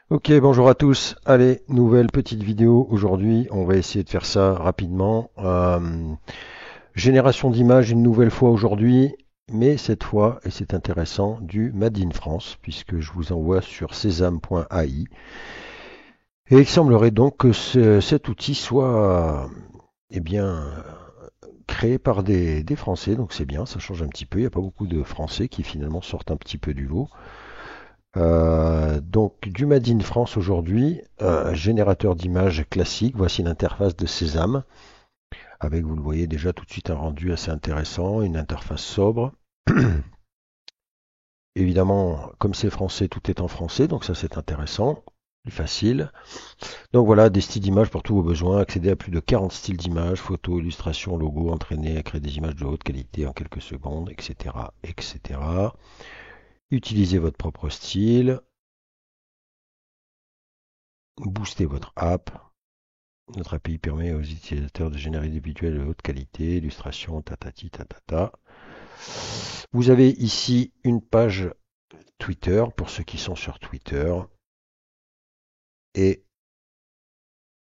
Ok, bonjour à tous. Allez, nouvelle petite vidéo. Aujourd'hui, on va essayer de faire ça rapidement. Génération d'images une nouvelle fois aujourd'hui, mais cette fois, et c'est intéressant, du Made in France, puisque je vous envoie sur sésame.ai. Et il semblerait donc que cet outil soit, eh bien, créé par des Français, donc c'est bien, ça change un petit peu. Il n'y a pas beaucoup de Français qui finalement sortent un petit peu du lot. Donc du Made in France aujourd'hui, générateur d'images classique. Voici l'interface de Sésame, avec, vous le voyez déjà tout de suite, un rendu assez intéressant, une interface sobre. Évidemment, comme c'est français, tout est en français, donc ça c'est intéressant, plus facile. Donc voilà, des styles d'images pour tous vos besoins, accéder à plus de 40 styles d'images, photos, illustrations, logos, entraîner à créer des images de haute qualité en quelques secondes, etc. etc. Utilisez votre propre style, boostez votre app. Notre API permet aux utilisateurs de générer des visuels de haute qualité, illustration, tatati, tatata. Vous avez ici une page Twitter pour ceux qui sont sur Twitter et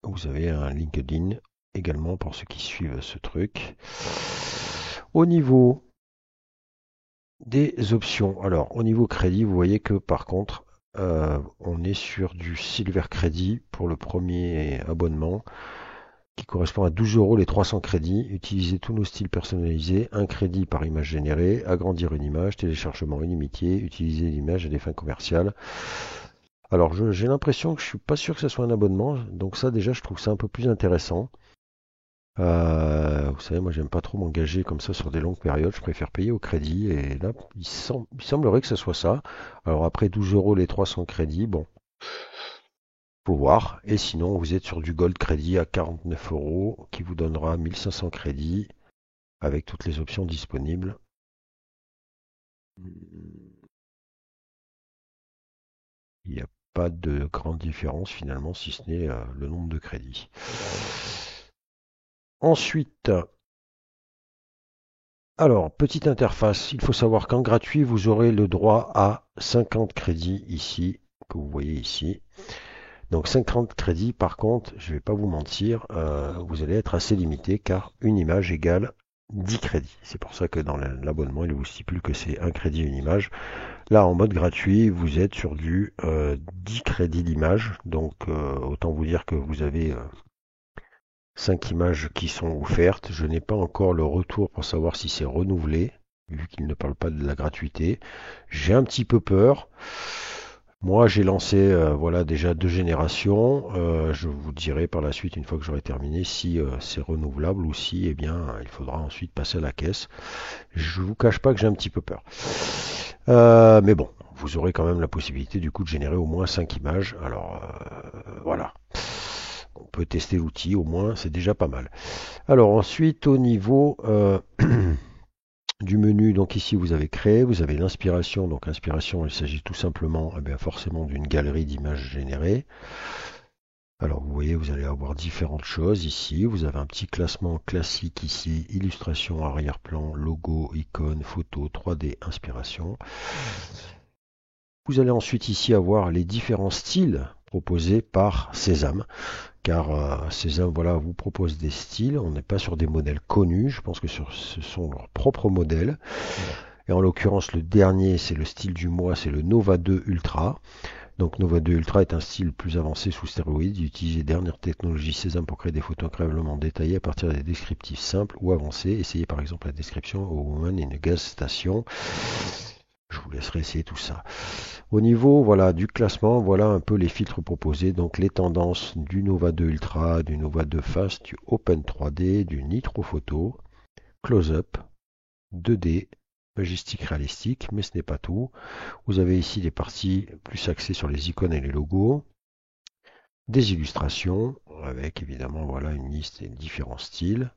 vous avez un LinkedIn également pour ceux qui suivent ce truc. Au niveau des options, alors au niveau crédit, vous voyez que par contre, on est sur du Silver Crédit pour le premier abonnement, qui correspond à 12 euros les 300 crédits. Utilisez tous nos styles personnalisés, un crédit par image générée, agrandir une image, téléchargement illimité, utiliser l'image à des fins commerciales. Alors j'ai l'impression que je suis pas sûr que ce soit un abonnement, donc ça déjà je trouve ça un peu plus intéressant. Vous savez, moi j'aime pas trop m'engager comme ça sur des longues périodes, je préfère payer au crédit et là il semblerait que ce soit ça. Alors après 12 euros les 300 crédits, bon, faut voir. Et sinon, vous êtes sur du Gold Crédit à 49 euros qui vous donnera 1500 crédits avec toutes les options disponibles. Il n'y a pas de grande différence finalement, si ce n'est le nombre de crédits. Ensuite, alors, petite interface. Il faut savoir qu'en gratuit, vous aurez le droit à 50 crédits ici, que vous voyez ici. Donc 50 crédits, par contre, je ne vais pas vous mentir, vous allez être assez limité car une image égale 10 crédits. C'est pour ça que dans l'abonnement, il vous stipule que c'est un crédit une image. Là, en mode gratuit, vous êtes sur du 10 crédits d'image. Donc, autant vous dire que vous avez 5 images qui sont offertes. Je n'ai pas encore le retour pour savoir si c'est renouvelé, vu qu'il ne parle pas de la gratuité. J'ai un petit peu peur. Moi, j'ai lancé voilà déjà 2 générations. Je vous dirai par la suite, une fois que j'aurai terminé, si c'est renouvelable ou si, eh bien, il faudra ensuite passer à la caisse. Je vous cache pas que j'ai un petit peu peur. Mais bon, vous aurez quand même la possibilité du coup de générer au moins 5 images. Alors voilà. On peut tester l'outil, au moins c'est déjà pas mal. Alors ensuite au niveau du menu, donc ici vous avez créé, vous avez l'inspiration. Donc l'inspiration, il s'agit tout simplement eh bien, forcément d'une galerie d'images générées. Alors vous voyez, vous allez avoir différentes choses ici. Vous avez un petit classement classique ici, illustration, arrière-plan, logo, icône, photo, 3D, inspiration. Vous allez ensuite ici avoir les différents styles proposés par Sésame, car Sésame voilà, vous propose des styles. On n'est pas sur des modèles connus, je pense que ce sont leurs propres modèles. Et en l'occurrence, le dernier, c'est le style du mois, c'est le Nova 2 Ultra. Donc Nova 2 Ultra est un style plus avancé sous stéroïdes. Il utilise les dernières technologies Sésame pour créer des photos incroyablement détaillées à partir des descriptifs simples ou avancés. Essayez par exemple la description au Woman in a Gas Station. Je vous laisserai essayer tout ça. Au niveau voilà, du classement, voilà un peu les filtres proposés. Donc les tendances du Nova 2 Ultra, du Nova 2 Fast, du Open 3D, du Nitro Photo, Close-up, 2D, Majestic réalistique, mais ce n'est pas tout. Vous avez ici les parties plus axées sur les icônes et les logos, des illustrations, avec évidemment voilà une liste et différents styles,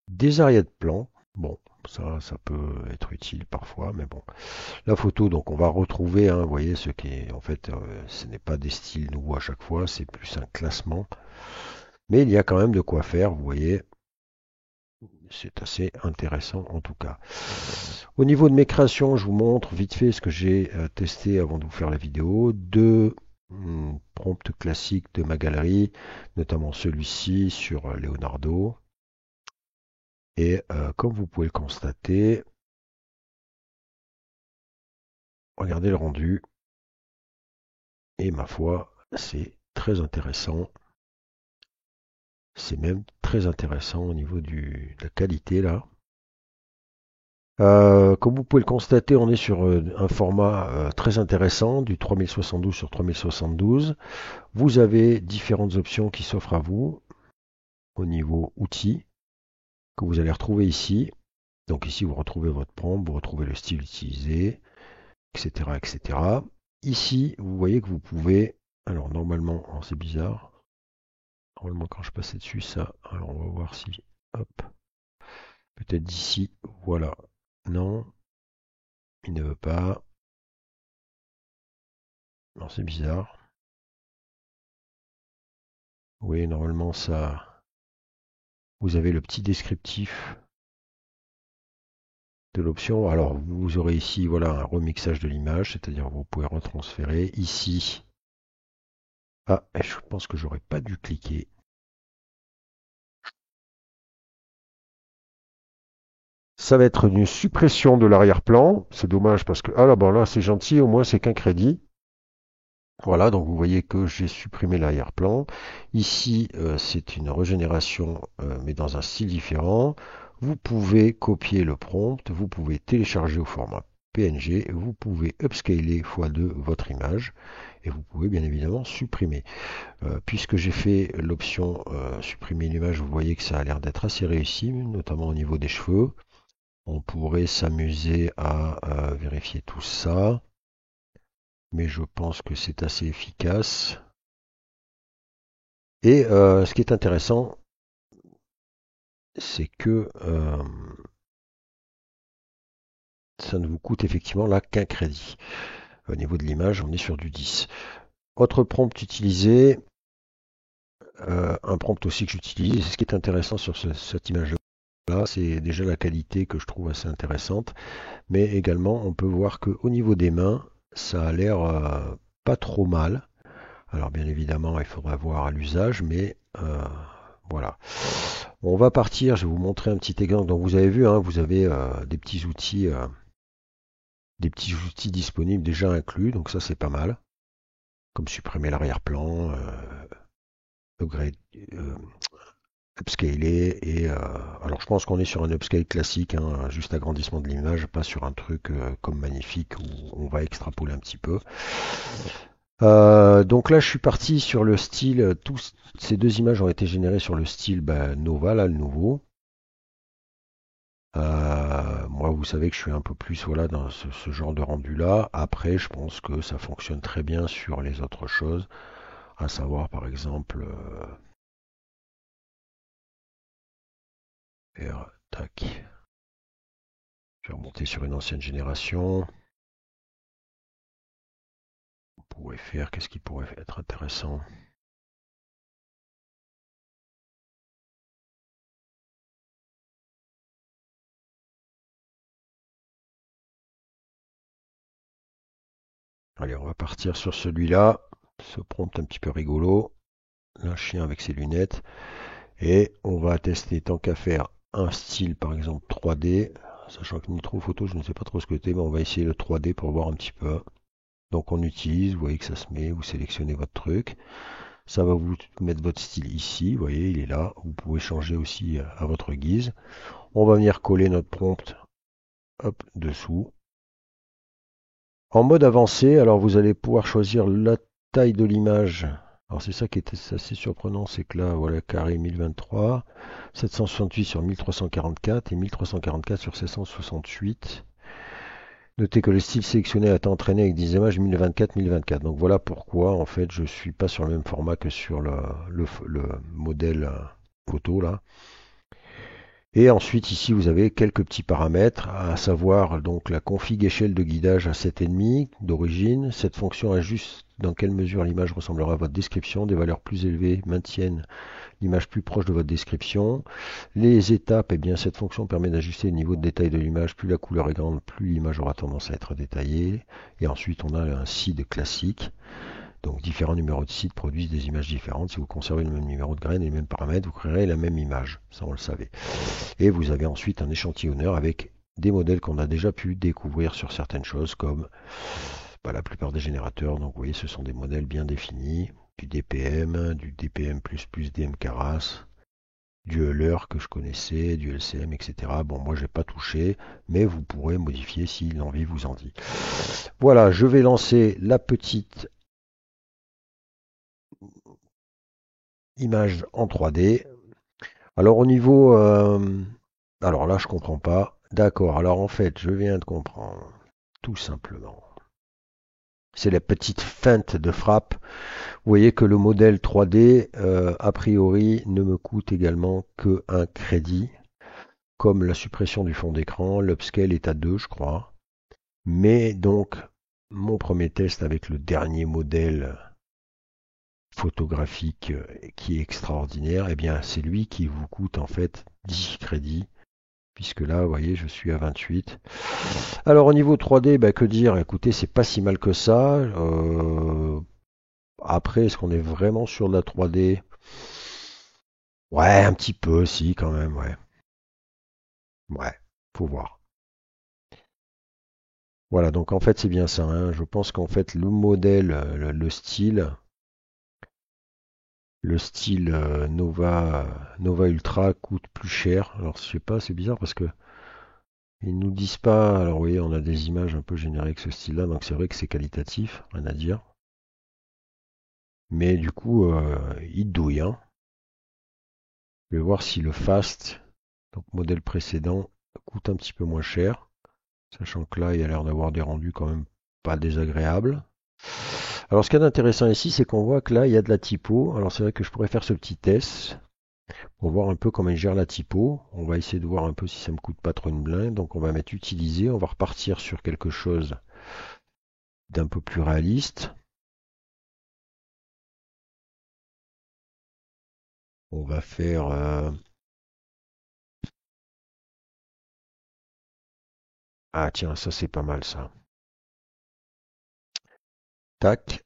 des arrière-plans. Bon, ça peut être utile parfois, mais bon. La photo, donc on va retrouver, hein, vous voyez, ce qui est en fait, ce n'est pas des styles nouveaux à chaque fois, c'est plus un classement. Mais il y a quand même de quoi faire, vous voyez, c'est assez intéressant en tout cas. Au niveau de mes créations, je vous montre vite fait ce que j'ai testé avant de vous faire la vidéo. Deux prompt classique de ma galerie, notamment celui-ci sur Leonardo. Et comme vous pouvez le constater, regardez le rendu. Et ma foi, c'est très intéressant. C'est même très intéressant au niveau de la qualité là. Comme vous pouvez le constater, on est sur un format très intéressant du 3072 sur 3072. Vous avez différentes options qui s'offrent à vous au niveau outils que vous allez retrouver ici. Donc ici, vous retrouvez votre prompt, vous retrouvez le style utilisé, etc., etc. Ici, vous voyez que vous pouvez... Alors normalement, oh, c'est bizarre. Normalement, quand je passais dessus, ça... Alors on va voir si... Hop. Peut-être d'ici. Voilà. Non. Il ne veut pas. Non, c'est bizarre. Oui, normalement, ça... Vous avez le petit descriptif de l'option. Alors, vous aurez ici, voilà, un remixage de l'image, c'est-à-dire vous pouvez retransférer. Ici... Ah, je pense que j'aurais pas dû cliquer. Ça va être une suppression de l'arrière-plan. C'est dommage parce que... Ah là, bon là, c'est gentil, au moins c'est qu'un crédit. Voilà, donc vous voyez que j'ai supprimé l'arrière-plan. Ici, c'est une régénération, mais dans un style différent. Vous pouvez copier le prompt, vous pouvez télécharger au format PNG, vous pouvez upscaler x2 votre image, et vous pouvez bien évidemment supprimer. Puisque j'ai fait l'option supprimer l'image, vous voyez que ça a l'air d'être assez réussi, notamment au niveau des cheveux. On pourrait s'amuser à vérifier tout ça, mais je pense que c'est assez efficace. Et ce qui est intéressant, c'est que ça ne vous coûte effectivement là qu'un crédit. Au niveau de l'image, on est sur du 10. Autre prompt utilisé, un prompt aussi que j'utilise, ce qui est intéressant sur cette image-là, c'est déjà la qualité que je trouve assez intéressante, mais également on peut voir qu'au niveau des mains, ça a l'air pas trop mal. Alors bien évidemment, il faudra voir à l'usage, mais voilà. On va partir, je vais vous montrer un petit exemple. Donc vous avez vu, hein, vous avez des petits outils disponibles déjà inclus, donc ça c'est pas mal. Comme supprimer l'arrière-plan, upgrade, euh, upscaler et alors je pense qu'on est sur un upscale classique, hein, juste agrandissement de l'image, pas sur un truc comme magnifique où on va extrapoler un petit peu. Donc là, je suis parti sur le style. Tous ces deux images ont été générées sur le style Nova, là, le nouveau. Moi, vous savez que je suis un peu plus voilà dans ce genre de rendu-là. Après, je pense que ça fonctionne très bien sur les autres choses, à savoir par exemple, tac. Je vais remonter sur une ancienne génération. On pourrait faire, qu'est-ce qui pourrait être intéressant? Allez, on va partir sur celui-là. Ce prompt un petit peu rigolo. Un chien avec ses lunettes. Et on va tester tant qu'à faire un style par exemple 3D. Sachant que Nitro Photo, je ne sais pas trop ce que c'est, mais on va essayer le 3D pour voir un petit peu. Donc on utilise, vous voyez que ça se met, vous sélectionnez votre truc. Ça va vous mettre votre style ici, vous voyez, il est là. Vous pouvez changer aussi à votre guise. On va venir coller notre prompt, hop, dessous. En mode avancé, alors vous allez pouvoir choisir la taille de l'image. Alors c'est ça qui est assez surprenant, c'est que là, voilà, carré 1023, 768 sur 1344 et 1344 sur 768. Notez que le style sélectionné a été entraîné avec des images 1024-1024. Donc voilà pourquoi en fait je suis pas sur le même format que sur le modèle photo là. Et ensuite ici vous avez quelques petits paramètres, à savoir donc la config échelle de guidage à 7,5 d'origine. Cette fonction ajuste dans quelle mesure l'image ressemblera à votre description. Des valeurs plus élevées maintiennent l'image plus proche de votre description. Les étapes, eh bien cette fonction permet d'ajuster le niveau de détail de l'image. Plus la couleur est grande, plus l'image aura tendance à être détaillée. Et ensuite on a un seed classique. Donc différents numéros de site produisent des images différentes. Si vous conservez le même numéro de graine et les mêmes paramètres, vous créerez la même image. Ça, on le savait. Et vous avez ensuite un échantillonneur avec des modèles qu'on a déjà pu découvrir sur certaines choses, comme la plupart des générateurs. Donc vous voyez, ce sont des modèles bien définis, du DPM, du DPM++, DM Keras, du Euler que je connaissais, du LCM, etc. Bon, moi, j'ai pas touché, mais vous pourrez modifier si l'envie vous en dit. Voilà, je vais lancer la petite image en 3D. Alors au niveau... alors là, je comprends pas. D'accord, alors en fait, je viens de comprendre. Tout simplement. C'est la petite feinte de frappe. Vous voyez que le modèle 3D, a priori, ne me coûte également que un crédit, comme la suppression du fond d'écran. L'upscale est à 2, je crois. Mais donc, mon premier test avec le dernier modèle photographique qui est extraordinaire, eh bien, c'est lui qui vous coûte en fait 10 crédits, puisque là, vous voyez, je suis à 28. Alors, au niveau 3D, que dire? Écoutez, c'est pas si mal que ça. Après, est-ce qu'on est vraiment sur de la 3D? Ouais, un petit peu, si, quand même, ouais. Ouais, faut voir. Voilà, donc en fait, c'est bien ça, hein. Je pense qu'en fait, le modèle, le style Nova Ultra coûte plus cher. Alors, je sais pas, c'est bizarre parce que ils nous disent pas. Alors, vous voyez, on a des images un peu générées avec ce style-là, donc c'est vrai que c'est qualitatif, rien à dire. Mais du coup, il douille, hein. Je vais voir si le Fast, donc modèle précédent, coûte un petit peu moins cher. Sachant que là, il a l'air d'avoir des rendus quand même pas désagréables. Alors, ce qu'il y a d'intéressant ici, c'est qu'on voit que là, il y a de la typo. Alors, c'est vrai que je pourrais faire ce petit test pour voir un peu comment il gère la typo. On va essayer de voir un peu si ça me coûte pas trop une blinde. Donc, on va mettre utiliser. On va repartir sur quelque chose d'un peu plus réaliste. On va faire... Ah, tiens, ça, c'est pas mal, ça. Tac.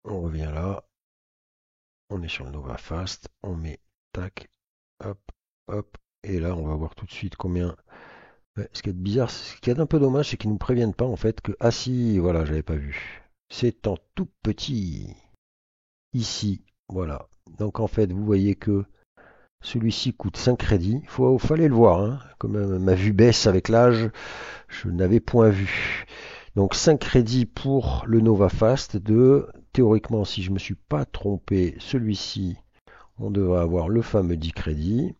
On revient là. On est sur le Nova Fast. On met tac. Hop, hop. Et là, on va voir tout de suite combien. Ouais, ce qui est bizarre, ce qui est un peu dommage, c'est qu'ils ne nous préviennent pas en fait que. Ah si, voilà, j'avais pas vu. C'est en tout petit. Ici, voilà. Donc en fait, vous voyez que celui-ci coûte 5 crédits. Fallait le voir, hein. Comme ma vue baisse avec l'âge, je n'avais point vu. Donc 5 crédits pour le Nova Fast théoriquement, si je ne me suis pas trompé, celui-ci, on devrait avoir le fameux 10 crédits.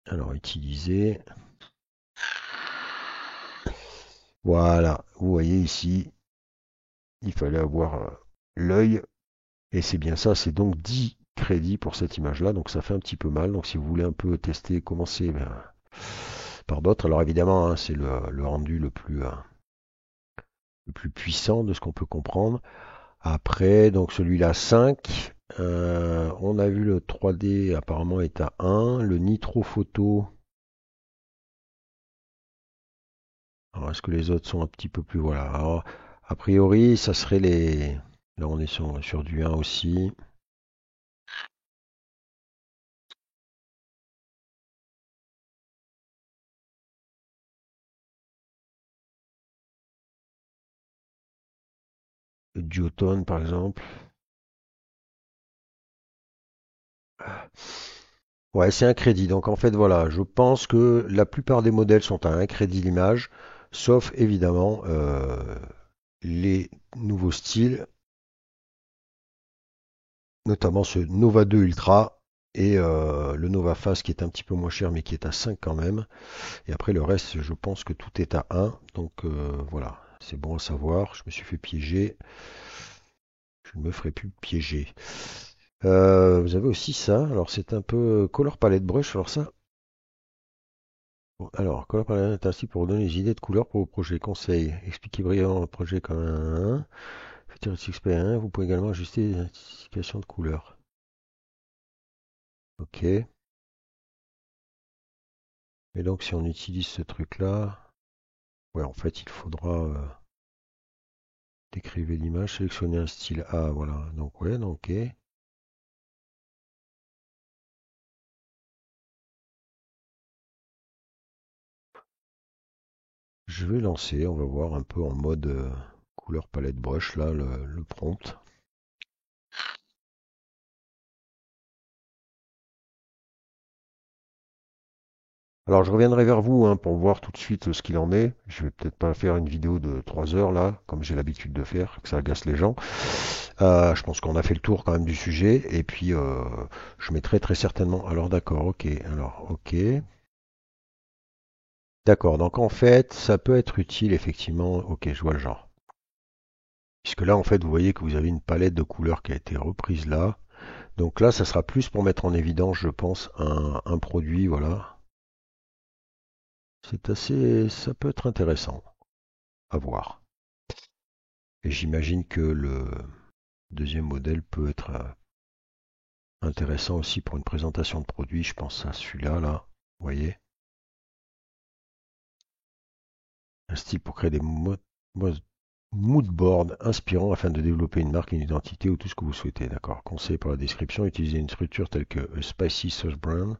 Alors, utiliser. Voilà, vous voyez ici, il fallait avoir l'œil, et c'est bien ça, c'est donc 10 crédits pour cette image-là, donc ça fait un petit peu mal. Donc si vous voulez un peu tester, commencer par d'autres. Alors évidemment, hein, c'est le rendu le plus puissant de ce qu'on peut comprendre. Après, donc celui-là 5. On a vu le 3D apparemment est à 1. Le Nitro Photo. Alors est-ce que les autres sont un petit peu plus... Voilà. Alors, a priori, ça serait les... Là, on est sur du 1 aussi. Le Duotone, par exemple. Ouais, c'est un crédit. Donc en fait, voilà, je pense que la plupart des modèles sont à un crédit l'image, sauf évidemment les nouveaux styles, notamment ce Nova 2 Ultra et le Nova Fast qui est un petit peu moins cher mais qui est à 5 quand même. Et après le reste, je pense que tout est à 1. Donc voilà, c'est bon à savoir. Je me suis fait piéger. Je ne me ferai plus piéger. Vous avez aussi ça. Alors c'est un peu Color Palette Brush. Alors ça, bon, alors, Color Palette est ainsi pour vous donner des idées de couleurs pour vos projets. Conseil, expliquez brièvement le projet comme un. Futur XP1, vous pouvez également ajuster les indications de couleurs. Ok. Et donc, si on utilise ce truc-là, ouais, en fait, il faudra. Décrivez l'image, sélectionnez un style A, voilà. Donc ouais, donc ok. Je vais lancer, on va voir un peu en mode couleur palette brush, là, le prompt. Alors je reviendrai vers vous hein, pour voir tout de suite ce qu'il en est. Je vais peut-être pas faire une vidéo de 3 heures là, comme j'ai l'habitude de faire, que ça agace les gens. Je pense qu'on a fait le tour quand même du sujet. Et puis je mettrai très certainement. Alors d'accord, ok. Alors ok. D'accord, donc en fait, ça peut être utile effectivement. Ok, je vois le genre. Puisque là, en fait, vous voyez que vous avez une palette de couleurs qui a été reprise là. Donc là, ça sera plus pour mettre en évidence, je pense, un produit, voilà. C'est assez, ça peut être intéressant à voir. Et j'imagine que le deuxième modèle peut être intéressant aussi pour une présentation de produit. Je pense à celui-là, là. Vous voyez? Un style pour créer des mood boards inspirants afin de développer une marque, une identité ou tout ce que vous souhaitez. D'accord. Conseil par la description, utilisez une structure telle que a Spicy Sauce Brand,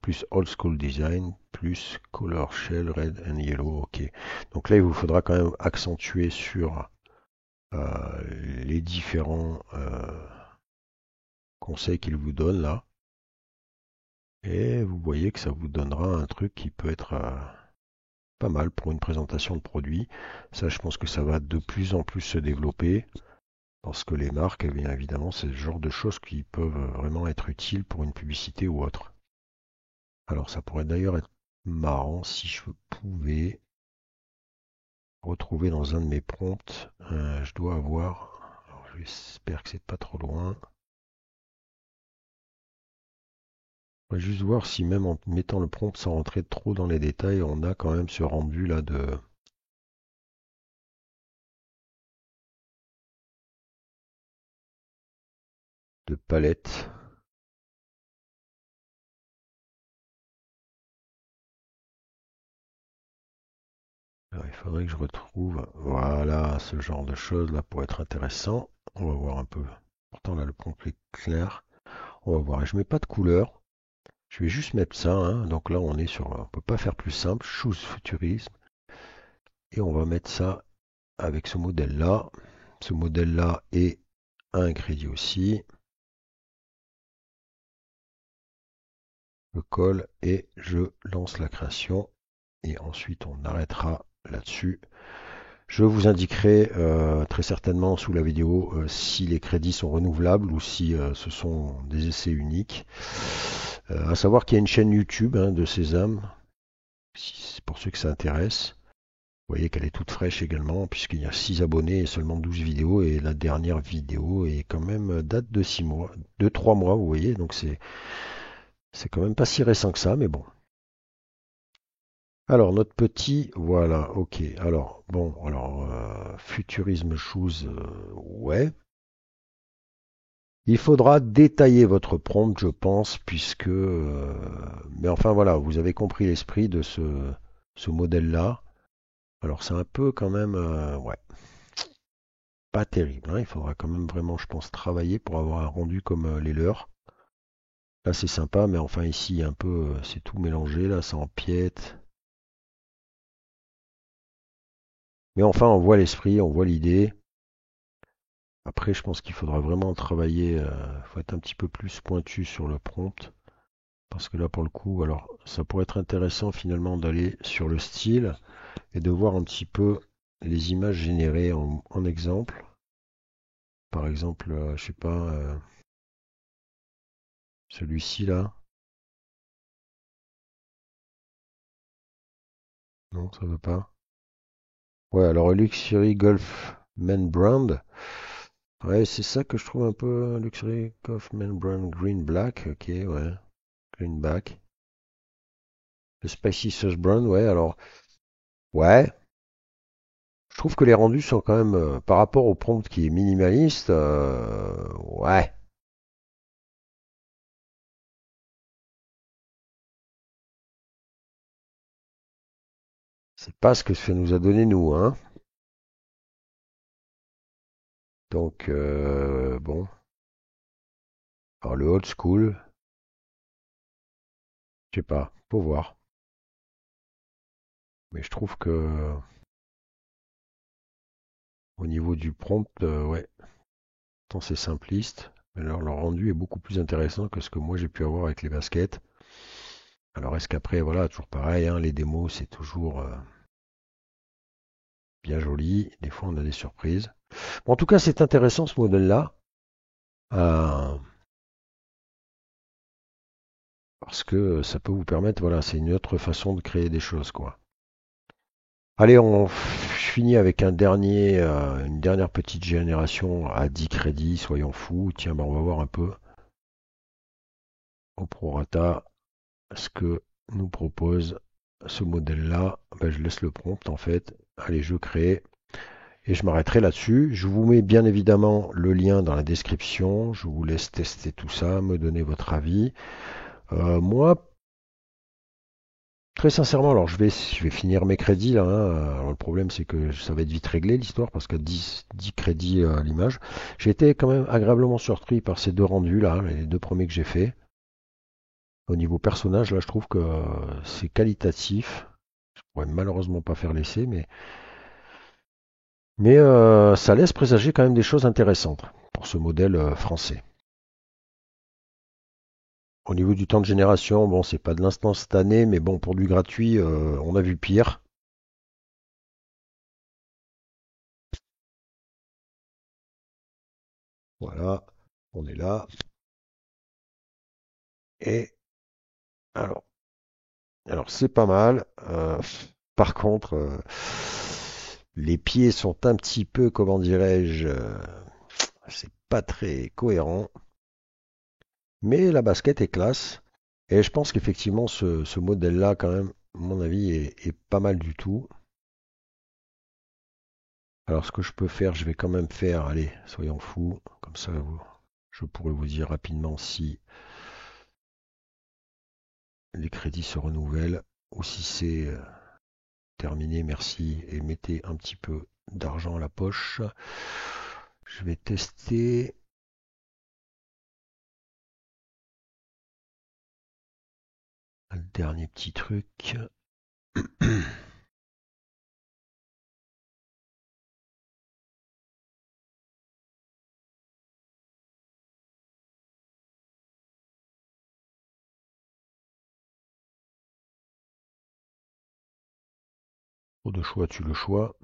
plus Old School Design, plus Color Shell, Red and Yellow. Ok. Donc là, il vous faudra quand même accentuer sur les différents conseils qu'il vous donne là. Et vous voyez que ça vous donnera un truc qui peut être pas mal pour une présentation de produit. Ça, je pense que ça va de plus en plus se développer parce que les marques, eh bien évidemment, c'est le genre de choses qui peuvent vraiment être utiles pour une publicité ou autre. Alors, ça pourrait d'ailleurs être marrant si je pouvais retrouver dans un de mes prompts. Je dois avoir. Alors, j'espère que c'est pas trop loin. On va juste voir si même en mettant le prompt sans rentrer trop dans les détails, on a quand même ce rendu là de palette. Alors, il faudrait que je retrouve, voilà, ce genre de choses là pour être intéressant. On va voir un peu. Pourtant là, le prompt est clair. On va voir. Et je mets pas de couleur. Je vais juste mettre ça. Hein. Donc là, on est sur. On peut pas faire plus simple. Choose futurisme. Et on va mettre ça avec ce modèle là. Ce modèle là est un crédit aussi. Je colle et je lance la création. Et ensuite, on arrêtera là-dessus. Je vous indiquerai très certainement sous la vidéo si les crédits sont renouvelables ou si ce sont des essais uniques. À savoir qu'il y a une chaîne YouTube hein, de Sésame, pour ceux que ça intéresse. Vous voyez qu'elle est toute fraîche également, puisqu'il y a 6 abonnés et seulement 12 vidéos. Et la dernière vidéo est quand même date de 6 mois, de 3 mois, vous voyez. Donc c'est quand même pas si récent que ça, mais bon. Alors, notre petit, voilà, ok. Alors, bon, alors, futurisme shoes, ouais. Il faudra détailler votre prompt, je pense, puisque, mais enfin voilà, vous avez compris l'esprit de ce modèle-là. Alors, c'est un peu quand même, ouais, pas terrible. Hein. Il faudra quand même vraiment, je pense, travailler pour avoir un rendu comme les leurs. Là, c'est sympa, mais enfin ici, un peu, c'est tout mélangé. Là, ça empiète. Mais enfin, on voit l'esprit, on voit l'idée. Après, je pense qu'il faudra vraiment travailler, faut être un petit peu plus pointu sur le prompt. Parce que là, pour le coup, alors, ça pourrait être intéressant finalement d'aller sur le style et de voir un petit peu les images générées en exemple. Par exemple, je sais pas, celui-ci là. Non, ça veut pas. Ouais, alors Luxury Golf Men Brand. Ouais, c'est ça que je trouve un peu Luxury Golf Men Brand Green Black. Ok, ouais. Green Black. Le Spicy Sauce Brown, ouais, alors. Ouais, je trouve que les rendus sont quand même, par rapport au prompt qui est minimaliste, ouais, c'est pas ce que ça nous a donné nous, hein. Donc, bon. Alors, le old school, je sais pas, faut voir. Mais je trouve que au niveau du prompt, ouais, tant c'est simpliste. Mais alors, le rendu est beaucoup plus intéressant que ce que moi j'ai pu avoir avec les baskets. Alors, est-ce qu'après, voilà, toujours pareil, hein, les démos, c'est toujours bien joli. Des fois, on a des surprises. Bon, en tout cas, c'est intéressant ce modèle-là. euh, Parce que ça peut vous permettre, voilà, c'est une autre façon de créer des choses, quoi. Allez, je finis avec une dernière petite génération à 10 crédits, soyons fous. Tiens, bah, on va voir un peu au prorata ce que nous propose ce modèle-là. Ben, je laisse le prompt en fait. Allez, je crée et je m'arrêterai là-dessus. Je vous mets bien évidemment le lien dans la description. Je vous laisse tester tout ça, me donner votre avis. Moi, très sincèrement, alors je vais finir mes crédits là, hein. Alors, le problème c'est que ça va être vite réglé l'histoire parce qu'à 10 crédits à l'image. J'ai été quand même agréablement surpris par ces deux rendus là, les deux premiers que j'ai faits. Au niveau personnage, là je trouve que c'est qualitatif. Je pourrais malheureusement pas faire l'essai, mais ça laisse présager quand même des choses intéressantes pour ce modèle français. Au niveau du temps de génération, bon, c'est pas de l'instantané, mais bon, pour du gratuit, on a vu pire. Voilà, on est là. Et alors, alors c'est pas mal. Par contre, les pieds sont un petit peu, comment dirais-je, c'est pas très cohérent. Mais la basket est classe. Et je pense qu'effectivement, ce modèle-là, quand même, à mon avis, est pas mal du tout. Alors, ce que je peux faire, je vais quand même faire, allez, soyons fous, comme ça, je pourrais vous dire rapidement si les crédits se renouvellent ou si c'est terminé, merci, et mettez un petit peu d'argent à la poche. Je vais tester le dernier petit truc. Trop de choix, tu le choix.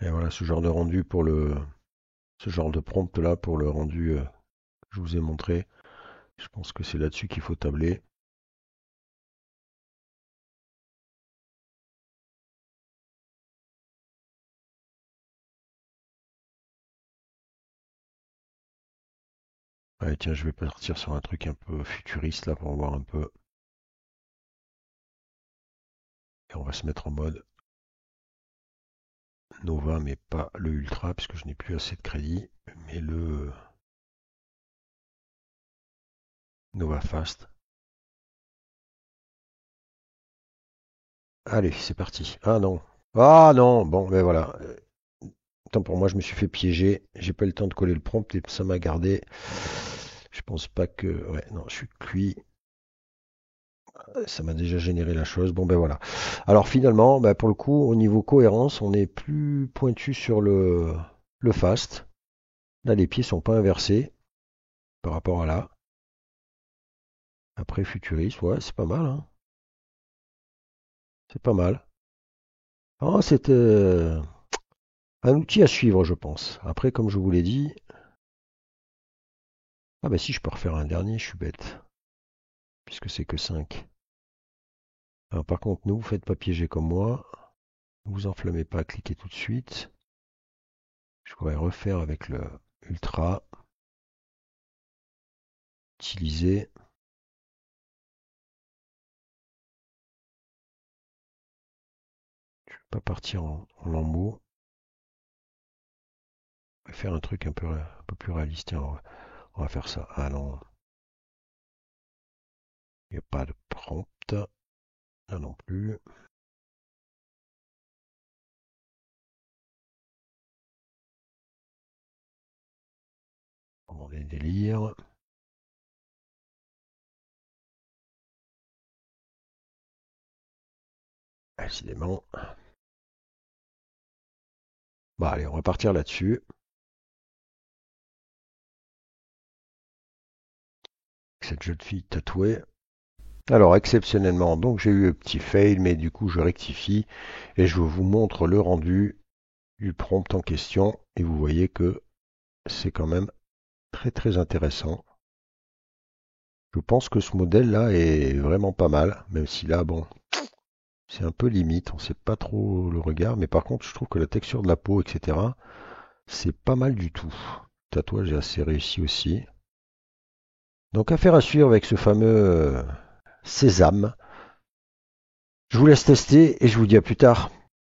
Et voilà, ce genre de rendu ce genre de prompt là pour le rendu que je vous ai montré. Je pense que c'est là-dessus qu'il faut tabler. Allez, tiens, je vais partir sur un truc un peu futuriste là pour voir un peu. Et on va se mettre en mode Nova, mais pas le Ultra, puisque je n'ai plus assez de crédit, mais le Nova Fast. Allez, c'est parti. Ah non. Ah non, bon, ben voilà. Tant pour moi, je me suis fait piéger. J'ai pas eu le temps de coller le prompt et ça m'a gardé. Je pense pas que. Ouais, non, je suis cuit. Ça m'a déjà généré la chose. Bon, ben voilà. Alors finalement, ben, pour le coup, au niveau cohérence, on est plus pointu sur le fast. Là, les pieds sont pas inversés par rapport à là. Après, futuriste, ouais, c'est pas mal, hein. C'est pas mal. Ah, c'est un outil à suivre, je pense. Après, comme je vous l'ai dit, ah bah si, je peux refaire un dernier, je suis bête, puisque c'est que 5. Alors, par contre, ne vous faites pas piéger comme moi. Ne vous enflammez pas, cliquez tout de suite. Je pourrais refaire avec le Ultra, utiliser. Je ne vais pas partir en lambeaux. On va faire un truc un peu plus réaliste. Tiens, on va faire ça. Ah non, il n'y a pas de prompt. Là non plus. délires. Décidément. Bon, allez, on va partir là-dessus. Cette jeune fille tatouée. Alors, exceptionnellement, donc j'ai eu un petit fail, mais du coup, je rectifie et je vous montre le rendu du prompt en question. Et vous voyez que c'est quand même très très intéressant. Je pense que ce modèle-là est vraiment pas mal, même si là, bon, c'est un peu limite, on sait pas trop le regard, mais par contre, je trouve que la texture de la peau, etc., c'est pas mal du tout. Le tatouage est assez réussi aussi. Donc, affaire à suivre avec ce fameux sésame. Je vous laisse tester et je vous dis à plus tard.